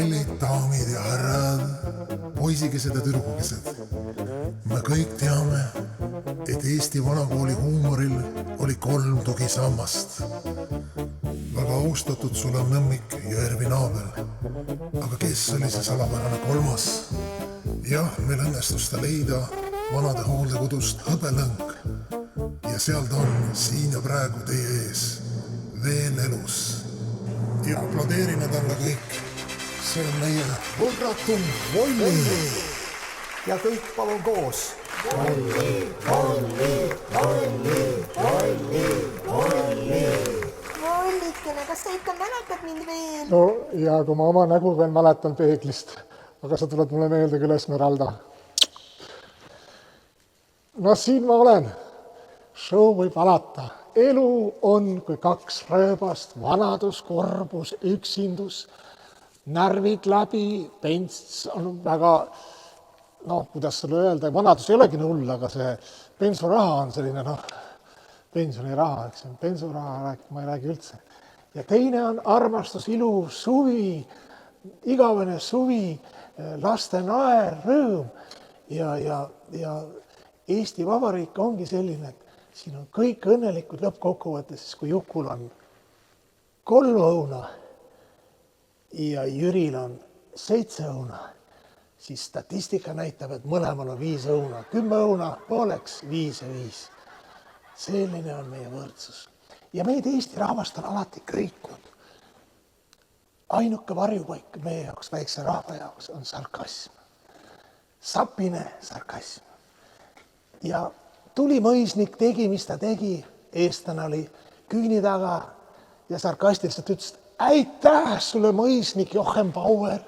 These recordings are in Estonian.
kallid daamid ja härrad, poisikesed ja tüdrukesed. Me kõik teame, et Eesti vanakooli huumoril oli 3 tugisammast. Väga austatud Sulev Nõmmik ja Ervin Aabel. Aga kes oli see salapärane 3.? Jah, meil õnnestus ta leida vanade hooldekodust Hõbelõng. Ja seal ta on siin ja praegu teie ees, veel elus. Ja aplodeerime talle kõik. See on meie võrratu Volli. Ja kõik palun koos. Volli, Volli, Volli, Volli, Volli. Vollikene, kas sa ikka mäletad mind veel? No ja kui ma oma nägu veel mäletan peeglist, aga sa tuled mulle meelde küll, Esmeralda. No siin ma olen. Show võib alata. Elu on kui 2 rööbast, vanadus, korbus, üksindus, närvid läbi, pents on väga, kuidas sulle öelda, vanadus ei olegi null, aga see bensuraha on selline, pensioniraha, eks see bensuraha ma ei räägi üldse. Ja teine on armastus, ilu, suvi, igavene suvi, laste naer, rõõm ja Eesti Vabariik ongi selline, et siin on kõik õnnelikud lõppkokkuvõttes, siis kui Jukul on 3 õuna ja Jüril on 7 õuna, siis statistika näitab, et mõlemal on 5 õuna. 10 õuna pooleks, 5 ja 5. Selline on meie võrdsus. Ja meid Eesti rahvast on alati kõiknud. Ainuke varjupaik meie jaoks, väikse rahva jaoks on sarkasm. Sapine sarkasm. Ja tuli mõisnik, tegi, mis ta tegi, eestlane oli küüni taga ja sarkastiliselt ütles, aitäh sulle mõisnik Jochen Bauer,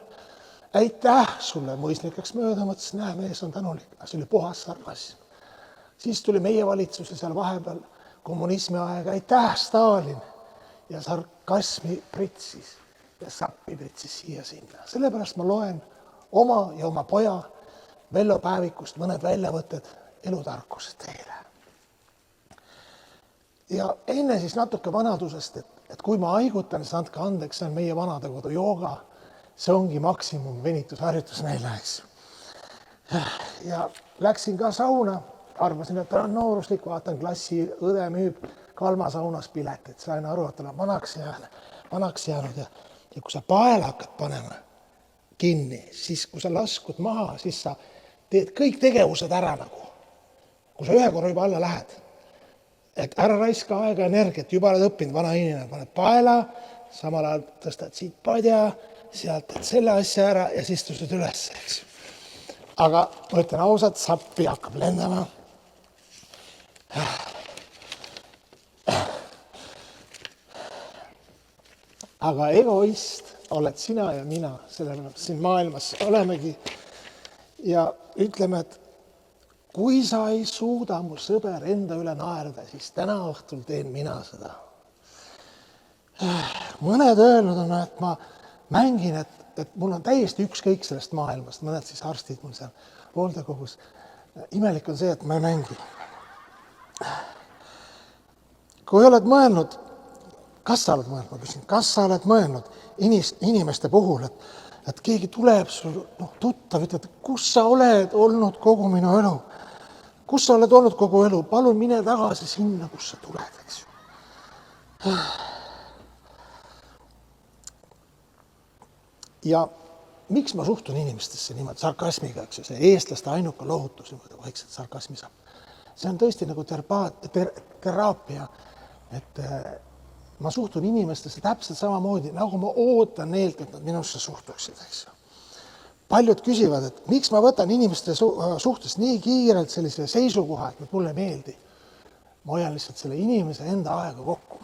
aitäh sulle mõisnik, läks mööda, mõtles, näe, mees on tänulik, see oli puhas sarkasm. Siis tuli meie valitsus ja seal vahepeal kommunismi aeg, aitäh Stalin ja sarkasmi pritsis ja sappi pritsis siia sinna. Sellepärast ma loen oma ja oma poja Vello päevikust mõned väljavõtted elutarkusest teile. Ja enne siis natuke vanadusest, et kui ma haigutan, siis andke andeks, see on meie vanadekodu jooga, see ongi maksimum venitusharjutus meile, eks. Ja läksin ka sauna, arvasin, et on nooruslik, vaatan klassi, õde müüb Kalmasaunas piletit, sain aru, et olen vanaks jäänud ja kui sa paela hakkad panema kinni, siis kui sa laskud maha, siis sa teed kõik tegevused ära nagu. Kui sa ühe korra juba alla lähed, et ära raiska aega ja energiat, juba oled õppinud, vana inimene, paned paela, samal ajal tõstad siit padja, sealt teed selle asja ära ja siis tõstad üles, eks. Aga ma ütlen ausalt, sappi hakkab lendama. Aga egoist oled sina ja mina, sellepärast siin maailmas olemegi ja ütleme, et kui sa ei suuda mu sõber enda üle naerda, siis täna õhtul teen mina seda. Mõned öelnud on, et ma mängin, et mul on täiesti ükskõik sellest maailmast, mõned siis arstid mul seal hooldekogus. Imelik on see, et ma ei mängi. Kui oled mõelnud, kas sa oled mõelnud inimeste puhul, et keegi tuleb sul tuttav, ütled, kus sa oled olnud kogu minu elu? Kus sa oled olnud kogu elu? Palun mine tagasi sinna, kus sa tuled, eks ju. Ja miks ma suhtun inimestesse niimoodi sarkasmiga, eks ju, see eestlaste ainuke lohutus, vaikselt sarkasmi saab. See on tõesti nagu teraapia, et ma suhtun inimestesse täpselt samamoodi, nagu ma ootan neilt, et nad minusse suhtuksid, eks ju. Paljud küsivad, et miks ma võtan inimeste suhtes nii kiirelt sellise seisukoha, et mulle ei meeldi. Ma hoian lihtsalt selle inimese enda aega kokku.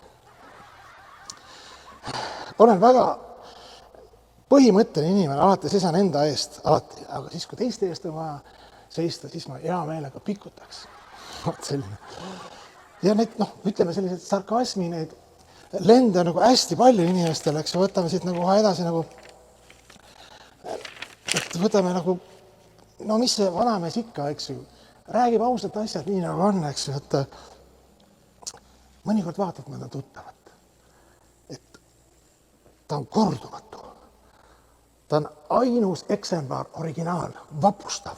Olen väga põhimõtteline inimene, alati seisan enda eest, alati, aga siis, kui teiste eest on vaja seista, siis ma hea meelega pikutaks. Ja need, ütleme sellised sarkasmi, neid lende nagu hästi palju inimestele, eks võtame siit nagu edasi nagu et võtame nagu, mis see vanamees ikka, eks ju, räägib ausalt asjad nii nagu on, eks ju, et mõnikord vaatad mõnda tuttavat, et ta on kordumatu. ta on ainus eksemplar, originaal, vapustav.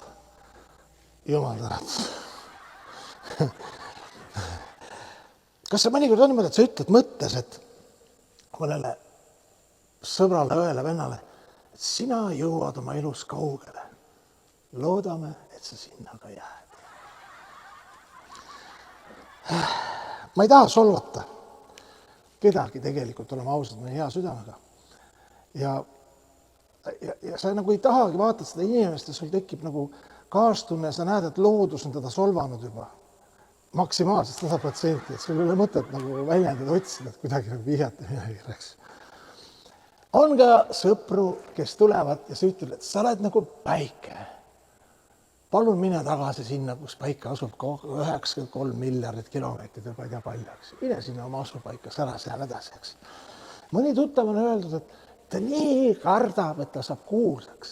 Jumal tänatud. Kas sa mõnikord on niimoodi, et sa ütled mõttes, et mõnele sõbrale, õele, vennale, et sina jõuad oma elus kaugele. Loodame, et sa sinna ka jääd. Ma ei taha solvata kedagi tegelikult, olema ausad, ma olen hea südamega. Ja sa nagu ei tahagi vaatad seda inimest ja sul tekib nagu kaastunne ja sa näed, et loodus on teda solvanud juba maksimaalselt 100%, et sul ei ole mõtet nagu väljendada otsida, et kuidagi nagu vihjata midagi rääks. On ka sõpru, kes tulevad ja sa ütled, et sa oled nagu päike. Palun mine tagasi sinna, kus päike asub 93 miljardit kilomeetrit ja ei tea paljaks. Mine sinna oma asupaika, sära seal edasi. Mõni tuttav on öeldud, et ta nii kardab, et ta saab kuulsaks.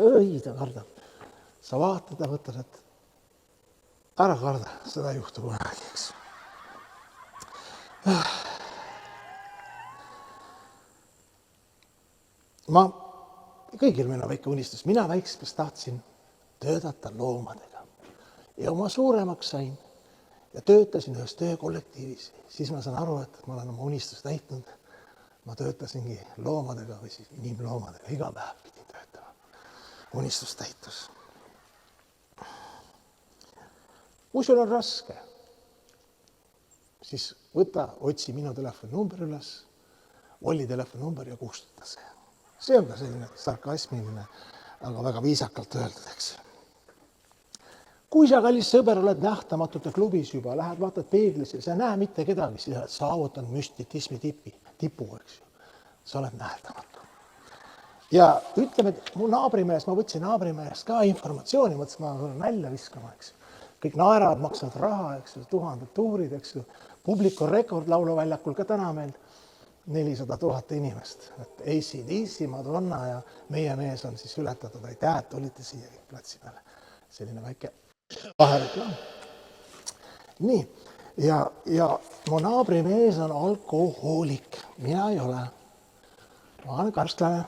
Õi, ta kardab. Sa vaatad ja võtad, et ära karda, seda ei juhtu kunagi, eks. Kõigil meil on väike unistus. Mina väikses tahtsin töötada loomadega ja oma suuremaks sain ja töötasin ühes töökollektiivis. Siis ma saan aru, et ma olen oma unistust täitnud. Ma töötasingi loomadega või siis inimloomadega. Iga päev pidin töötama. Unistus täitus. Kui sul on raske, siis otsi minu telefoninumber üles, Olli telefoninumber ja kustuta see. See on ka selline sarkasmiline, aga väga viisakalt öeldud, eks. Kui sa, kallis sõber, oled nähtamatute klubis juba, lähed vaatad peeglisse, sa näe mitte kedagi, siis oled saavutanud müstitismi tipu, eks ju. Sa oled nähtamatu. Ja ütleme, et mu naabrimees, ma võtsin naabrimeest ka informatsiooni, mõtlesin, ma olen välja viskama, eks. Kõik naeravad, maksavad raha, eks ju, 1000 tuurid, eks ju. Publiku rekord lauluväljakul ka täna meil 400 000 inimest. Et AC/DC, Madonna ja meie mees on siis ületatud. Aitäh, et olite siia platsi peale. Selline väike vahereklaam. Nii, ja mu naabrimees on alkohoolik. Mina ei ole. Ma olen karstlane.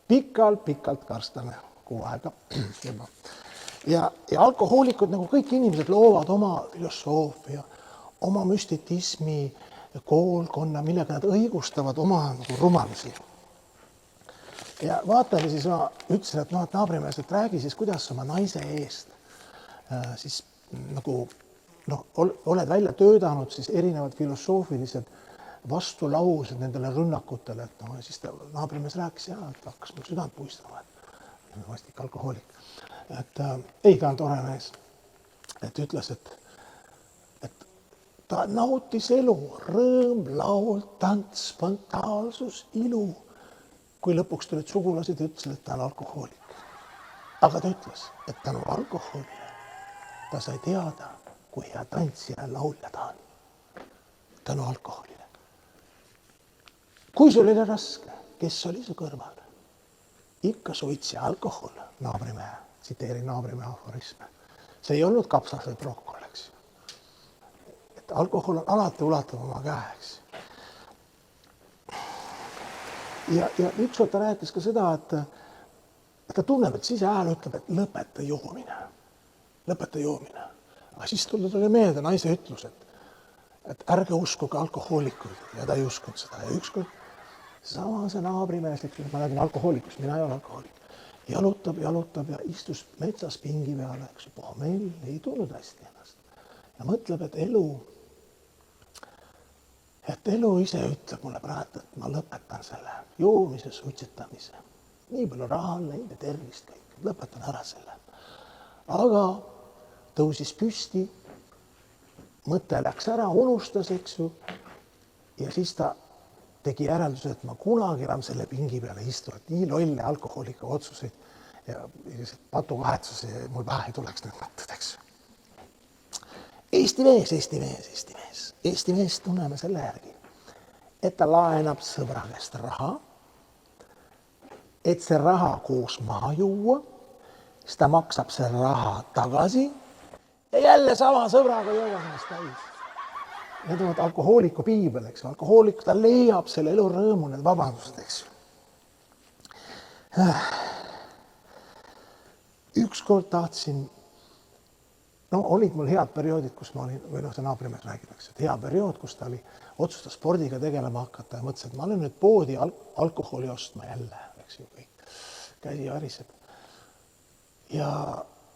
Pikalt karstlane. Kuu aega juba. Ja alkohoolikud, nagu kõik inimesed, loovad oma filosoofia, oma müstitismi, koolkonna, millega nad õigustavad oma nagu rumalusi. Ja vaatame siis, ma ütlesin, et naabrimees, et räägi siis, kuidas oma naise eest siis nagu oled välja töödanud siis erinevad filosoofilised vastulaused nendele rünnakutele, et siis naabrimees rääkis ja, et hakkas mul südant puistama, et vastik alkohoolik. Et ei, ta on tore mees, et ütles, et ta nautis elu, rõõm, laul, tants, spontaalsus, ilu. Kui lõpuks tulid sugulased ja ütlesid, et ta on alkohoolik. Aga ta ütles, et tänu alkohoolile ta sai teada, kui hea tantsija ja laulja ta on. Tänu alkohoolile. Kui sul oli raske, kes oli su kõrval? Ikka suitsi alkohol, naabrimehe, tsiteerin naabrimehe aforisme. See ei olnud kapsas või brokkol, eks ju. Alkohol on alati ulatav oma käeks. Ja üks ta rääkis ka seda, et ta tunneb, et sisehääl ütleb, et lõpeta joomine. Lõpeta joomine. Aga siis tuli meelde naise ütlus, et ärge uskuge alkohoolikuid. Ja ta ei uskunud seda. Ja ükskord sama see naabrimees, ma räägin alkohoolikust, mina ei ole alkohoolik. Jalutab ja istus metsas pingi peale, eks meil ei tulnud hästi ennast. Ja mõtleb, et elu ise ütleb mulle praegu, et ma lõpetan selle joomise, suitsetamise. Nii palju raha on läinud ja tervist kõik. Lõpetan ära selle. Aga tõusis püsti, mõte läks ära, unustas, eks ju. Ja siis ta tegi järelduse, et ma kunagi enam selle pingi peale istu, et nii lolle alkohoolika otsuseid ja patukahetsusi mul pähe ei tuleks need mõtted, eks. Eesti mees tunneme selle järgi, et ta laenab sõbra käest raha, et see raha koos maha juua, siis ta maksab see raha tagasi ja jälle sama sõbraga jooga ennast täis. Need on alkohooliku piibel, eks. Alkohooliku, ta leiab selle elu rõõmu, need vabandused, eks. Ükskord tahtsin, no olid mul head perioodid, kus ma olin, või noh, see naabrimees räägib, eks, et hea periood, kus ta oli, otsustas spordiga tegelema hakata ja mõtles, et ma olen nüüd poodi alkoholi ostma jälle, eks ju, kõik, käsi variseb.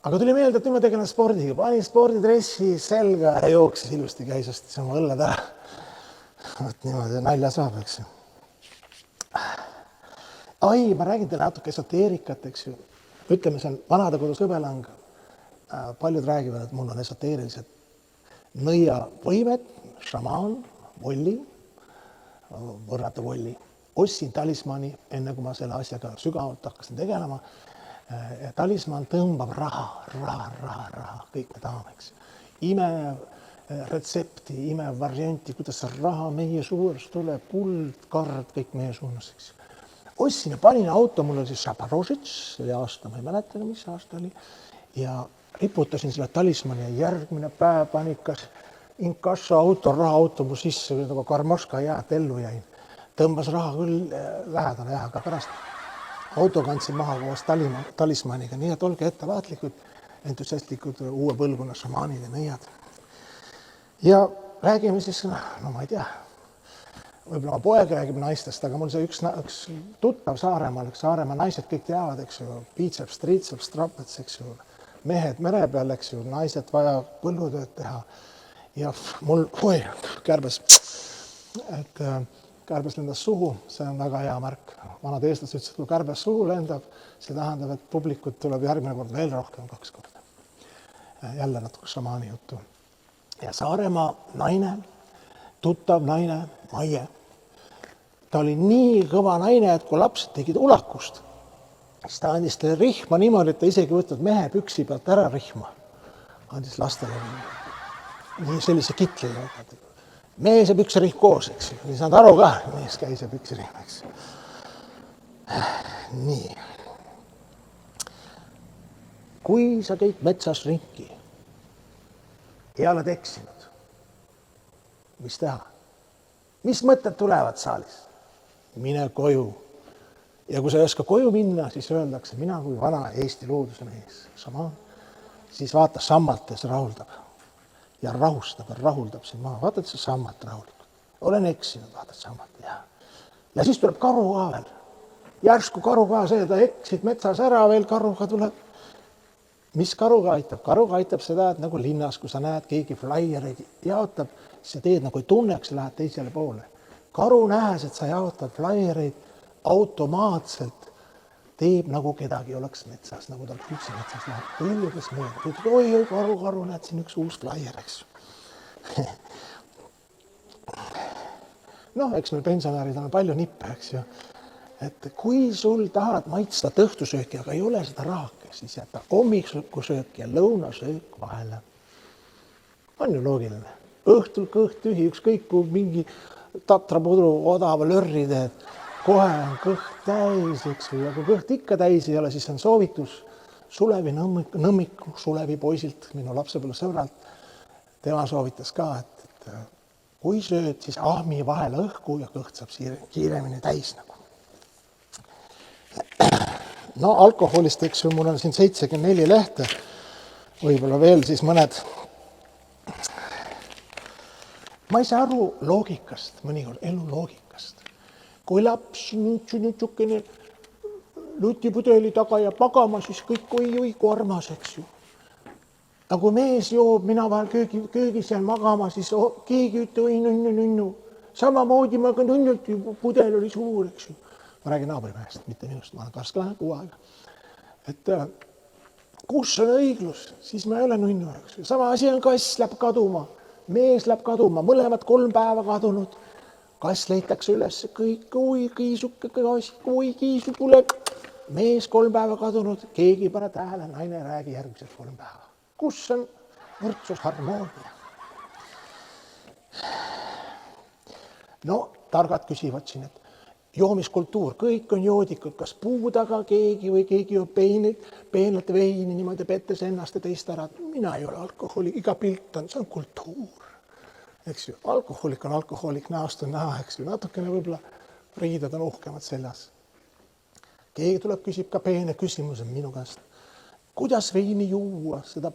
Aga tuli meelde, et nüüd ma tegelen spordiga, panin spordidressi selga ja jooksis ilusti, käis ostis oma õlled ära. Võt niimoodi nalja saab, eks ju. Ai, ma räägin teile natuke esoteerikat, eks ju. Ütleme, see on Vanadekodu Sõbelang. Paljud räägivad, et mul on esoteerilised nõiavõimed, šamaan, volli, võrratu volli. Ostsin talismani, enne kui ma selle asjaga sügavalt hakkasin tegelema. Talisman tõmbab raha, kõik me tahame, eks. Ime retsepti, ime varianti, kuidas see raha meie suures tuleb, kuld, kard, kõik meie suunas, eks. Ostsin ja panin auto, mul oli siis Šaparožits, see aasta, ma ei mäleta, mis aasta oli, ja riputasin selle talismani ja järgmine päev panikas inkasso auto, rahaauto mu sisse, nagu Karmoška jääd ellu jäin. Tõmbas raha küll lähedale, aga pärast auto kandsin maha koos talismaniga, nii et olge ettevaatlikud, entusiastlikud uue põlvkonna šamaanid ja nõiad. Ja räägime siis, no ma ei tea, võib-olla poeg räägib naistest, aga mul see üks tuttav Saaremaal, Saaremaa naised kõik teavad, eks ju, biitseps, triitseps, trapets, eks ju, mehed mere peal, eks ju, naised vaja põllutööd teha. Ja mul, kärbes lendas suhu, see on väga hea märk. Vanad eestlased ütlesid, kui kärbes suhu lendab, see tähendab, et publikut tuleb järgmine kord veel rohkem 2 korda. Jälle natuke šamaani juttu. Ja Saaremaa naine, tuttav naine, Maie. Ta oli nii kõva naine, et kui lapsed tegid ulakust, siis ta andis teile rihma niimoodi, et ta isegi võtnud mehe püksi pealt ära rihma. Andis lastele nii sellise kitli. Mees ja püksirihm koos, eks. Ei saanud aru ka, mees käis ja püksirihm, eks. Nii. Kui sa käid metsas ringi ja oled eksinud, mis teha? Mis mõtted tulevad saalis? Mine koju. Ja kui sa ei oska koju minna, siis öeldakse, mina kui vana Eesti looduse mees, šamaan, siis vaata, sammates rahuldab ja rahustab ja rahuldab sind maha. Vaatad see sammat rahulikult. Olen eksinud, vaatad sammat. Ja siis tuleb karu ka veel. Järsku karu ka see, ta eksid metsas ära, veel karuga tuleb. Mis karuga aitab? Karuga aitab seda, et nagu linnas, kui sa näed keegi flaiereid jaotab, siis sa teed nagu ei tunneks, lähed teisele poole. Karu nähes, et sa jaotad flaiereid automaatselt, teeb nagu kedagi oleks metsas, nagu ta üldse metsas läheb. Põlludes mõelda. Ütled, oi, karu, näed siin üks uus flaier, eks. Noh, eks meil pensionärid on palju nippe, eks ju. Et kui sul tahad maitsta õhtusööki, aga ei ole seda rahake, siis jäta hommikusöök ja lõunasöök vahele. On ju loogiline. Õhtul kõht tühi, ükskõik kui mingi tatrapudru odava lörri teed, kohe on kõht täis, eks ju. Ja kui kõht ikka täis ei ole, siis on soovitus Sulevi nõmmiku, Sulevi poisilt, minu lapsepõlve sõbralt. Tema soovitas ka, et kui sööd, siis ahmi vahele õhku ja kõht saab kiiremini täis nagu. No alkoholist, eks ju, mul on siin 74 lehte, võib-olla veel siis mõned. Ma ei saa aru loogikast, mõnikord elu loogikast. Kui laps niisugune lutipudeli taga ja magama, siis kõik oi, kui armas, eks ju. Aga kui mees joob, mina vahel köögis jään magama, siis keegi ütle, oi, nunnu. Samamoodi ma ka nunnult, pudel oli suur, eks ju. Ma räägin naabrimehest, mitte minust, ma olen karsklane 6 aega. Et kus on õiglus, siis ma ei ole nunnu. Sama asi on kass, läheb kaduma, mees läheb kaduma, mõlemad 3 päeva kadunud. Kass leitakse üles, kõik, oi kiisuke, oi kiisu tuleb. Mees 3 päeva kadunud, keegi pane tähele, naine räägi järgmised 3 päeva. Kus on võrdsus, harmoonia? No, targad küsivad siin, et joomiskultuur, kõik on joodikud, kas puudaga keegi või keegi joob peenlat veini, niimoodi pettes ennast ja teist ära. Mina ei ole alkohoolik, iga pilt on, see on kultuur. Eks ju, alkohoolik on alkohoolik, näost on näha, eks ju, natukene võib-olla riidad on uhkemad seljas. keegi tuleb, küsib ka peene küsimuse minu käest. Kuidas veini juua, seda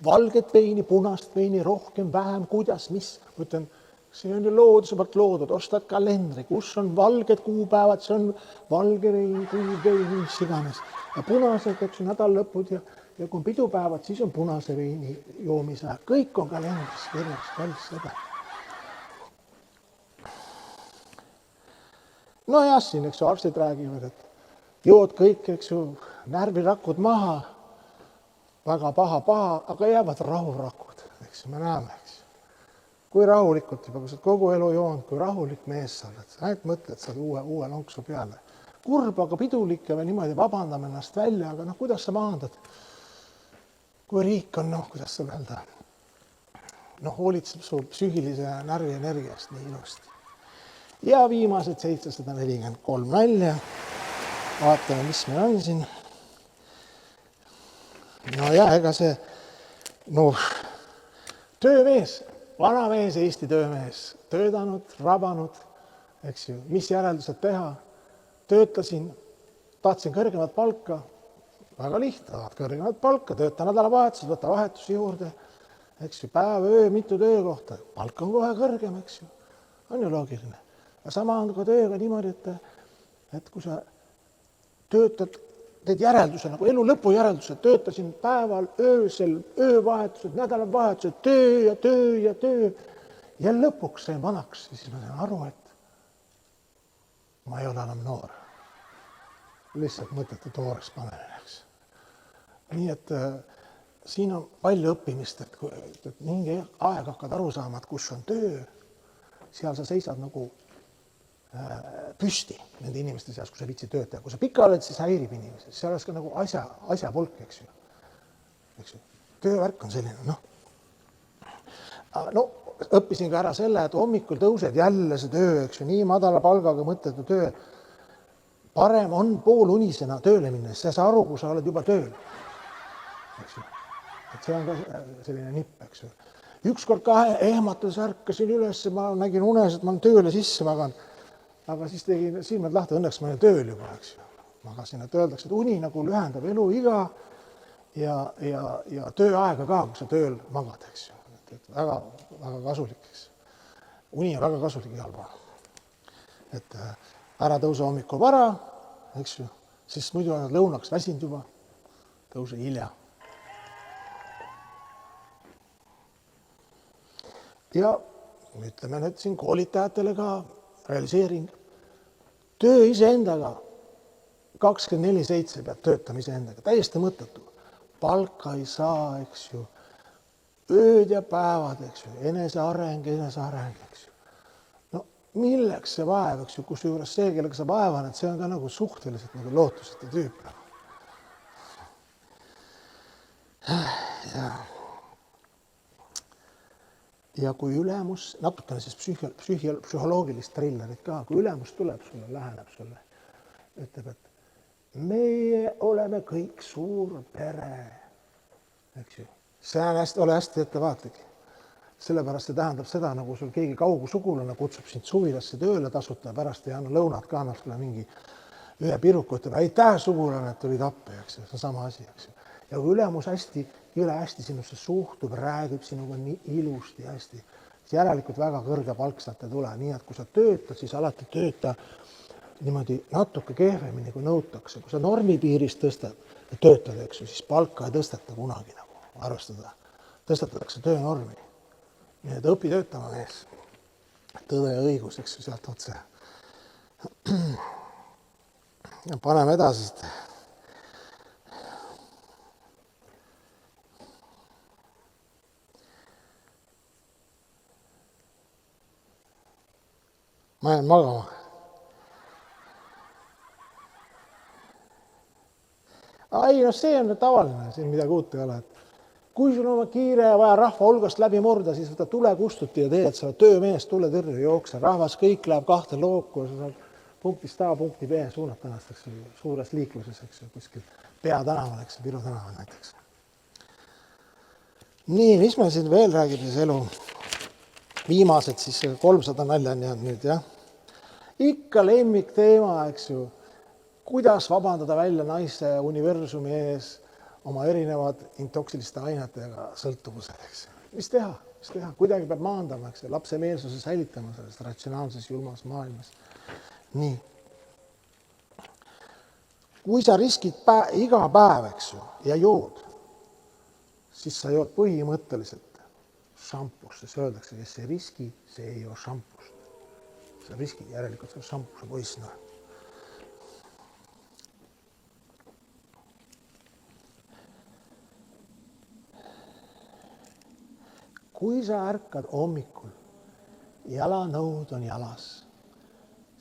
valget veini, punast veini, rohkem, vähem, kuidas, mis? Ma ütlen, see on ju looduse poolt loodud, ostad kalendri, kus on valged kuupäevad, see on valge vein, kuiv vein, mis iganes. Ja punased, eks ju, nädallõpud ja kui on pidupäevad, siis on punase veini joomise. Kõik on kalendris kirjas, kallis seda. No jah, siin, eks ju, arstid räägivad, et jood kõik, eks ju, närvirakud maha, väga paha, aga jäävad rahurakud, eks ju, me näeme, eks ju. Kui rahulikult juba, kui sa kogu elu joonud, kui rahulik mees sa oled, ainult mõtled, saad uue lonksu peale. Kurb, aga pidulik ja niimoodi vabandame ennast välja, aga kuidas sa maandad? Kui riik on, kuidas sa öelda, hoolitseb su psüühilise närvi energiast nii ilusti. Ja viimased 743 nalja. Vaatame, mis meil on siin. No ja ega see, töömees, vana mees, Eesti töömees, töötanud, rabanud, eks ju, mis järeldused teha. Töötasin, tahtsin kõrgemat palka, väga lihtne, tahad kõrgemat palka, tööta nädalavahetused, võtta vahetusi juurde, eks ju, päev, öö, mitu töökohta, palk on kohe kõrgem, eks ju, on ju loogiline. Ja sama on ka tööga niimoodi, et kui sa töötad, teed järelduse, nagu elu lõpu järelduse, töötasin päeval, öösel, öövahetused, nädalavahetused, töö ja lõpuks sain vanaks ja siis ma sain aru, et ma ei ole enam noor. Lihtsalt mõtete tooreks panemiseks. Nii et siin on palju õppimist, et mingi aeg hakkad aru saama, et kus on töö, seal sa seisad nagu püsti nende inimeste seas, kui sa viitsi tööd teha. Kui sa pika oled, siis häirib inimesi. See oleks ka nagu asja polk, eks ju. Töövärk on selline, No, õppisin ka ära selle, et hommikul tõused jälle see töö, eks ju, nii madala palgaga mõttetu töö. Parem on poolunisena tööle minna, sest sa saa aru, kui sa oled juba tööl. Eks ju. Et see on ka selline nipp, eks ju. Ükskord ehmatades ärkasin üles, ma nägin unes, et ma olen tööle sisse maganud. Aga siis tegin silmad lahti, õnneks ma olen tööl juba, eks ju. Magasin, et öeldakse, et uni nagu lühendab elu iga ja tööaega ka, kui sa tööl magad, eks ju. Et väga kasulik, eks. Uni on väga kasulik igal pool. Et ära tõuse hommikul vara, eks ju, siis muidu on lõunaks väsinud juba, tõuse hilja. Ja ütleme nüüd siin koolitajatele ka realiseering. Töö iseendaga 24/7 peab töötama iseendaga, täiesti mõttetu. Palka ei saa, eks ju, ööd ja päevad, eks ju, eneseareng, eks ju. No milleks see vaev, eks ju, kus juures see, kellega sa vaevan, et see on ka nagu suhteliselt nagu lootusete tüüp. Ja kui ülemus, natukene siis psühholoogilist trillerit ka, kui ülemus tuleb sulle, läheneb sulle, ütleb, et meie oleme kõik suur pere, eks ju. See on ole hästi ettevaatlik. Sellepärast see tähendab seda, nagu sul keegi kaugu sugulane kutsub sind suvilasse tööle tasuta ja pärast ei anna lõunat ka, annab sulle mingi ühe piruku, ütleb, aitäh sugulane, et tulid appi, eks ju, see on sama asi, eks ju. Ja kui ülemus hästi sinusse suhtub, räägib sinuga nii ilusti hästi, siis järelikult väga kõrge palk sealt ei tule, nii et kui sa töötad, siis alati tööta niimoodi natuke kehvemini, kui nõutakse. Kui sa normipiirist tõstad ja töötad, eks ju, siis palka ei tõsteta kunagi nagu arvestada. Tõstatatakse töönormi. Nii et õpi töötama mees. Tõde ja õigus, eks ju, sealt otse. Ja paneme edasi. Ma jään magama. Ei, no see on tavaline, siin midagi uut ei ole. Kui sul on kiire ja vaja rahva hulgast läbi murda, siis võta tule kustuti ja teed, sa oled töömees, tule tõrje, jookse. Rahvas kõik läheb kahte looku ja sa saad punktist A, punkti B suunata ennast, eks, suures liikluses, eks, kuskil Peatanaval, eks, Viru tänaval näiteks. Nii, mis me siin veel räägib siis elu? Viimased siis 300 nalja on jäänud nüüd, jah. Ikka lemmik teema, eks ju. kuidas vabandada välja naise universumi ees oma erinevad intoksiliste ainetega sõltuvused, eks. Mis teha? Kuidagi peab maandama, eks, lapse meelsuse säilitama selles ratsionaalses julmas maailmas. Nii. Kui sa riskid iga päev, eks ju, ja jood, siis sa jood põhimõtteliselt šampust, sest öeldakse, kes ei riski, see ei joo šampust. Sa riskid järelikult see šampuse poiss, noh. Kui sa ärkad hommikul, jalanõud on jalas,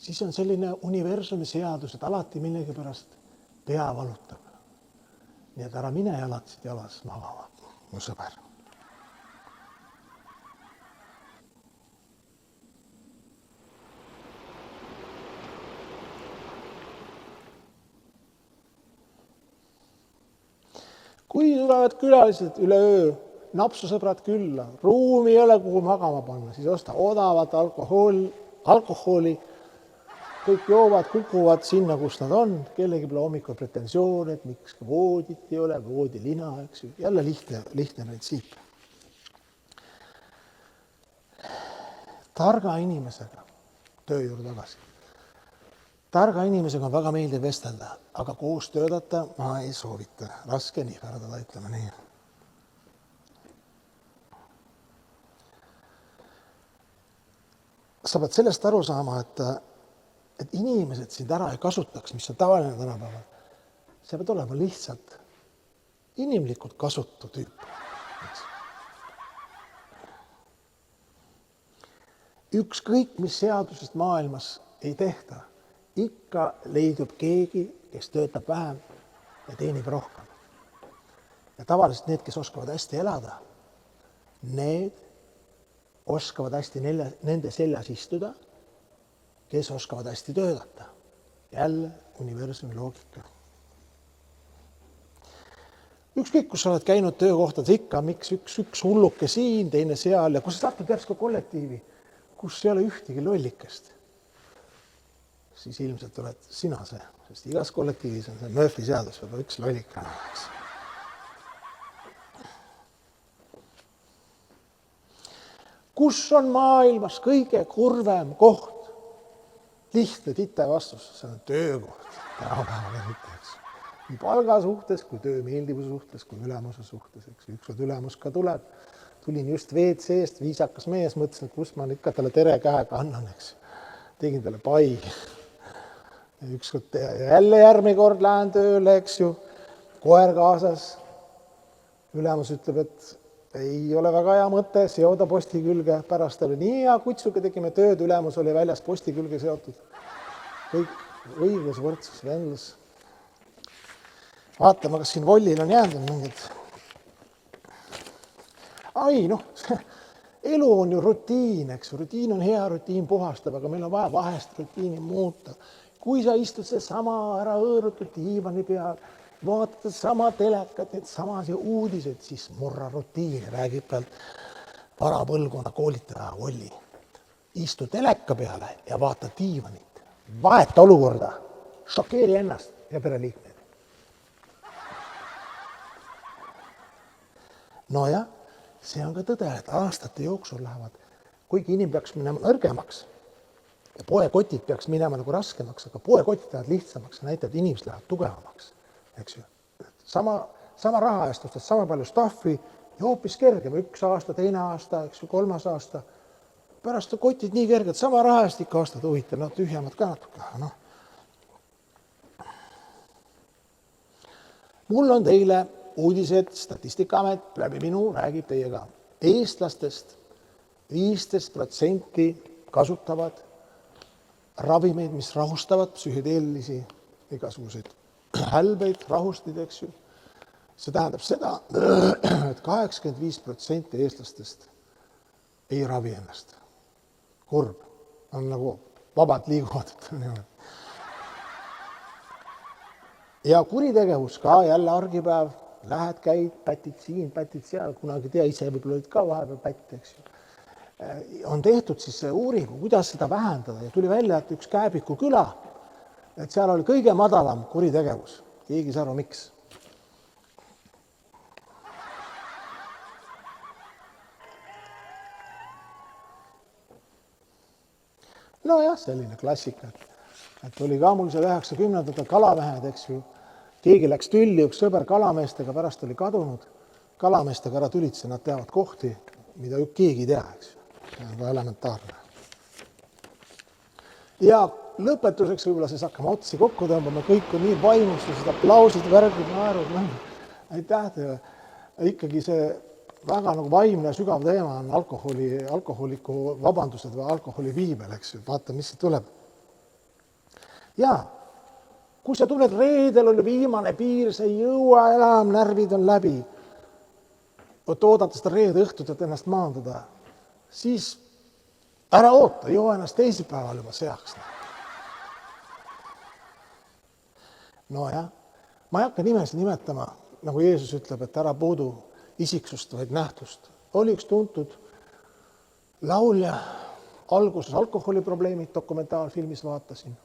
siis on selline universumi seadus, et alati millegi pärast pea valutab. Nii et ära mine jalatsid jalas magama, mu sõber. Kui tulevad külalised üle öö, napsusõbrad külla, ruumi ei ole, kuhu magama panna, siis osta odavat alkoholi, kõik joovad, kukuvad sinna, kus nad on, kellegi pole hommikul pretensioon, et miks voodit ei ole, voodilina, eks ju, jälle lihtne printsiip. Targa inimesega, töö juurde tagasi, targa inimesega on väga meeldiv vestelda, aga koos töötada ma ei soovita, raske nihverdada, ütleme nii. Sa pead sellest aru saama, et inimesed sind ära ei kasutaks, mis on tavaline tänapäeval. See pead olema lihtsalt inimlikult kasutu tüüp. Ükskõik, mis seadusest maailmas ei tehta, ikka leidub keegi, kes töötab vähem ja teenib rohkem. Ja tavaliselt need, kes oskavad hästi elada, need oskavad hästi nende seljas istuda, kes oskavad hästi töötada. Jälle universumi loogika. Ükskõik, kus sa oled käinud töökohtades ikka, miks üks hulluke siin, teine seal ja kus sa satud järsku kollektiivi, kus ei ole ühtegi lollikest, siis ilmselt oled sina see, sest igas kollektiivis on see Murphy seadus, võib üks lollika. Kus on maailmas kõige kurvem koht? Lihtne tite vastus, see on töökoht. Nii palga suhtes, kui töö meeldivuse suhtes, kui ülemuse suhtes. Ükskord ülemus ka tuleb. Tulin just WC-st, viisakas mees, mõtlesin, et kus ma ikka talle tere käega annan. Tegin talle pai. Ükskord jälle järgmine kord lähen tööle, eks ju. Koer kaasas. Ülemus ütleb, et ei ole väga hea mõte seoda posti külge, pärast oli nii hea kutsuga tegime tööd, ülemus oli väljas posti külge seotud. Kõik õiglus, võrdsus, vendlus. Vaatame, kas siin vollil on jäänud mingid. Elu on ju rutiin, eks. Rutiin on hea, rutiin puhastab, aga meil on vaja vahest rutiini muuta. Kui sa istud see sama ära õõrutud diivani peal, vaatad sama telekat, need samas ja uudised, siis murra rutiini, räägib pealt varapõlguna koolitaja Olli. Istu teleka peale ja vaata diivanit. Vaeta olukorda, šokeeri ennast ja pereliikmeid. No ja, see on ka tõde, et aastate jooksul lähevad, kuigi inim peaks minema nõrgemaks ja poekotid peaks minema nagu raskemaks, aga poekotid lähevad lihtsamaks ja näitab, et inimesed lähevad tugevamaks. Eks ju. Sama raha eest ostad sama palju staffi ja hoopis kergem, 1 aasta, 2 aasta, eks ju, 3 aasta. Pärast on kotid nii kerged, sama raha eest ikka ostad huvitav, tühjemad ka natuke. Mul on teile uudised, Statistikaamet läbi minu räägib teiega. Eestlastest 15% kasutavad ravimeid, mis rahustavad psühhedeelisi igasuguseid hälbeid, rahustid, eks ju. See tähendab seda, et 85% eestlastest ei ravi ennast. Kurb. On nagu vabalt liiguvad. Ja kuritegevus ka jälle argipäev. Lähed, käid, pätid siin, pätid seal. Kunagi tea, ise võib-olla olid ka vahepeal pätt, eks ju. On tehtud siis uuringu, kuidas seda vähendada ja tuli välja, et üks Kääbiku küla et seal oli kõige madalam kuritegevus. Keegi ei saa aru, miks. Nojah, selline klassika, et oli ka mul seal 90-ndatel kalamehed, eks ju. Keegi läks tülli, üks sõber kalameestega, pärast oli kadunud. Kalameestega ära tülitse, nad teavad kohti, mida keegi ei tea, eks ju. See on ka elementaarne. Ja lõpetuseks võib-olla siis hakkame otsi kokku tõmbama, kõik on nii vaimustused, aplausid, värgid, naerud. Aitäh teile. Ikkagi see väga nagu vaimne sügav teema on alkoholiku vabandused või alkoholi viibel, eks ju. Vaata, mis see tuleb. Ja kui sa tuled reedel, oli viimane piir, sa ei jõua enam, närvid on läbi. Oodata seda reede õhtut, et ennast maandada. Siis ära oota, joo ennast teisipäeval juba seaks. No jah, ma ei hakka nimesi nimetama, nagu Jeesus ütleb, et ära puudu isiksust, vaid nähtust. Oli üks tuntud laulja, alguses alkoholiprobleemid, dokumentaalfilmis vaatasin,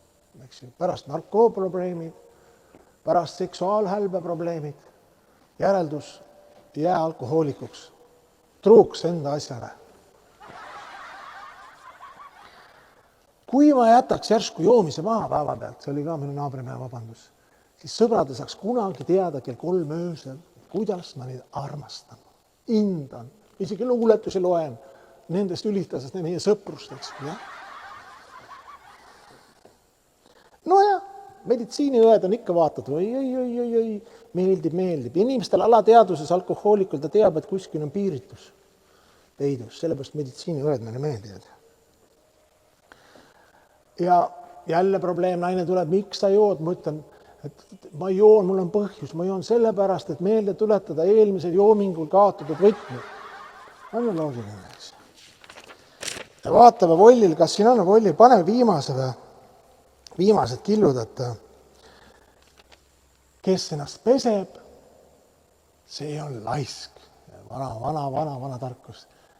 pärast narkooprobleemid, pärast seksuaalhälbe probleemid, järeldus jää alkohoolikuks, truuks enda asjale. Kui ma jätaks järsku joomise maha päeva pealt, see oli ka minu naabrimehe vabandus, siis sõbrad saaks kunagi teada kell 3 öösel, kuidas ma neid armastan, hindan, isegi luuletusi loen nendest ülitasest, meie sõprusteks. Ja? No ja, meditsiiniõed on ikka vaatad, oi, meeldib. Inimestel alateaduses alkohoolikul ta teab, et kuskil on piiritus peidus, sellepärast meditsiiniõed meile meeldivad. Ja jälle probleem, naine tuleb, miks sa jood, ma ütlen, et ma joon, mul on põhjus, ma joon sellepärast, et meelde tuletada eelmisel joomingul kaotatud võtmed. On ju loogiline, eks. Ja vaatame vollil, kas siin on vollil, pane viimased killud, et kes ennast peseb, see on laisk. Vana tarkus,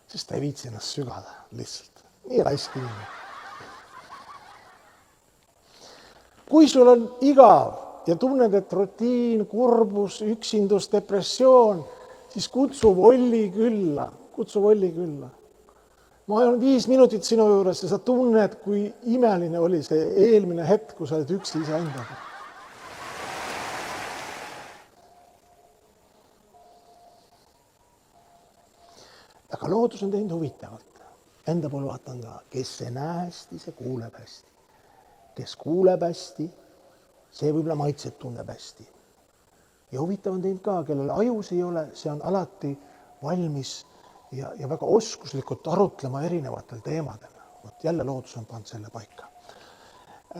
sest ta ei viitsi ennast sügada lihtsalt. Nii laisk inimene. Kui sul on igav ja tunned, et rutiin, kurbus, üksindus, depressioon, siis kutsu volli külla. Ma olen 5 minutit sinu juures ja sa tunned, kui imeline oli see eelmine hetk, kui sa oled üksi iseendaga. Aga loodus on teinud huvitavalt. Enda pool vaatan ka, kes see näe hästi, see kuuleb hästi. Kes kuuleb hästi, see võib-olla maitset tunneb hästi. Ja huvitav on teinud ka, kellel ajus ei ole, see on alati valmis ja väga oskuslikult arutlema erinevatel teemadel. Jälle loodus on pannud selle paika.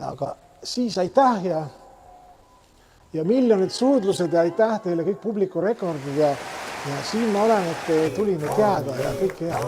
Aga siis aitäh ja miljonid suudlused ja aitäh teile kõik publiku rekordid ja siin ma olen, et tulin jääda ja kõik hea.